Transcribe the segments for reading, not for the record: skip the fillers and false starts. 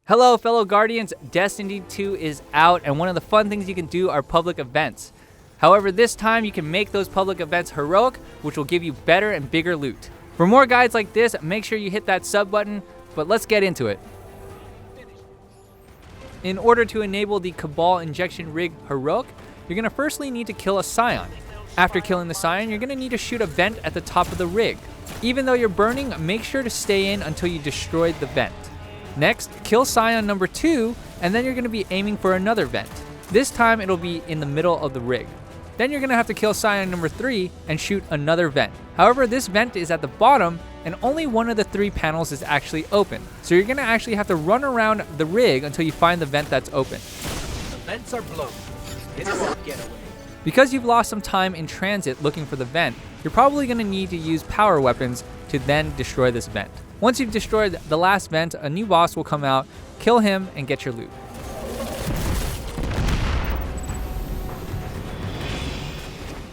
Hello fellow Guardians, Destiny 2 is out and one of the fun things you can do are public events. However, this time you can make those public events heroic, which will give you better and bigger loot. For more guides like this, make sure you hit that sub button, but let's get into it. In order to enable the Cabal Injection Rig heroic, you're going to firstly need to kill a Scion. After killing the Scion, you're going to need to shoot a vent at the top of the rig. Even though you're burning, make sure to stay in until you destroyed the vent. Next, kill Scion number 2, and then you're going to be aiming for another vent. This time it'll be in the middle of the rig. Then you're going to have to kill Scion number 3 and shoot another vent. However, this vent is at the bottom and only one of the 3 panels is actually open. So you're going to actually have to run around the rig until you find the vent that's open. The vents are blown. It's a getaway. Because you've lost some time in transit looking for the vent, you're probably going to need to use power weapons to then destroy this vent. Once you've destroyed the last vent, a new boss will come out, kill him, and get your loot.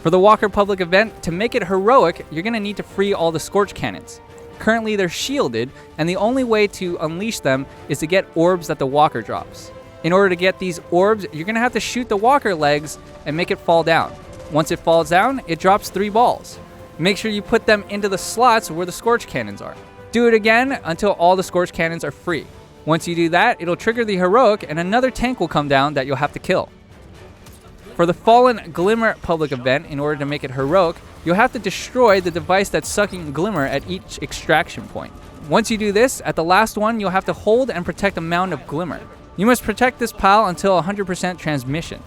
For the Walker public event, to make it heroic, you're going to need to free all the Scorch Cannons. Currently they're shielded, and the only way to unleash them is to get orbs that the Walker drops. In order to get these orbs, you're going to have to shoot the Walker legs and make it fall down. Once it falls down, it drops 3 balls. Make sure you put them into the slots where the Scorch Cannons are. Do it again until all the Scorch Cannons are free. Once you do that, it'll trigger the heroic and another tank will come down that you'll have to kill. For the Fallen Glimmer public event, in order to make it heroic, you'll have to destroy the device that's sucking Glimmer at each extraction point. Once you do this, at the last one, you'll have to hold and protect a mound of Glimmer. You must protect this pile until 100% transmission.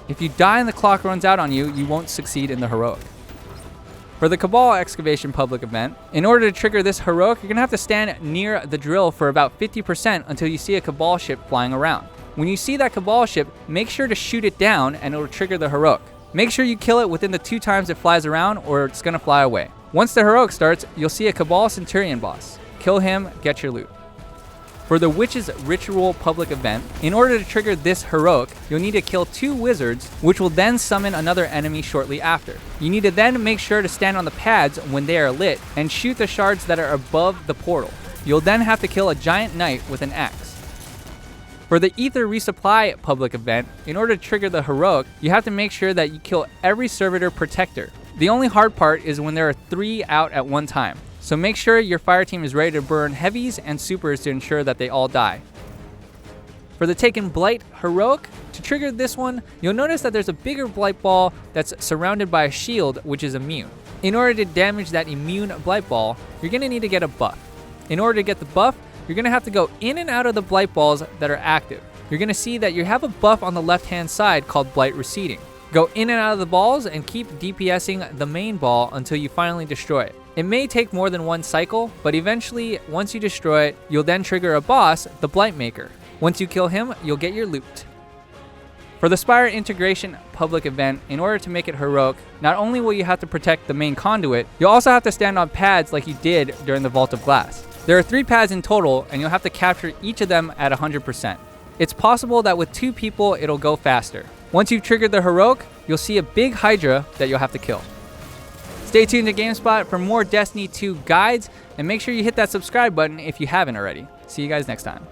If you die and the clock runs out on you, you won't succeed in the heroic. For the Cabal Excavation public event, in order to trigger this heroic, you're going to have to stand near the drill for about 50% until you see a Cabal ship flying around. When you see that Cabal ship, make sure to shoot it down and it'll trigger the heroic. Make sure you kill it within the 2 times it flies around or it's going to fly away. Once the heroic starts, you'll see a Cabal Centurion boss. Kill him, get your loot. For the Witch's Ritual public event, in order to trigger this heroic, you'll need to kill 2 wizards, which will then summon another enemy shortly after. You need to then make sure to stand on the pads when they are lit and shoot the shards that are above the portal. You'll then have to kill a giant knight with an axe. For the Ether Resupply public event, in order to trigger the heroic, you have to make sure that you kill every servitor protector. The only hard part is when there are 3 out at one time. So make sure your fire team is ready to burn heavies and supers to ensure that they all die. For the Taken Blight heroic, to trigger this one, you'll notice that there's a bigger Blight ball that's surrounded by a shield which is immune. In order to damage that immune Blight ball, you're going to need to get a buff. In order to get the buff, you're going to have to go in and out of the Blight balls that are active. You're going to see that you have a buff on the left hand side called Blight Receding. Go in and out of the balls and keep DPSing the main ball until you finally destroy it. It may take more than 1 cycle, but eventually, once you destroy it, you'll then trigger a boss, the Blight Maker. Once you kill him, you'll get your loot. For the Spire Integration public event, in order to make it heroic, not only will you have to protect the main conduit, you'll also have to stand on pads like you did during the Vault of Glass. There are 3 pads in total, and you'll have to capture each of them at 100%. It's possible that with 2 people, it'll go faster. Once you've triggered the heroic, you'll see a big Hydra that you'll have to kill. Stay tuned to GameSpot for more Destiny 2 guides, and make sure you hit that subscribe button if you haven't already. See you guys next time.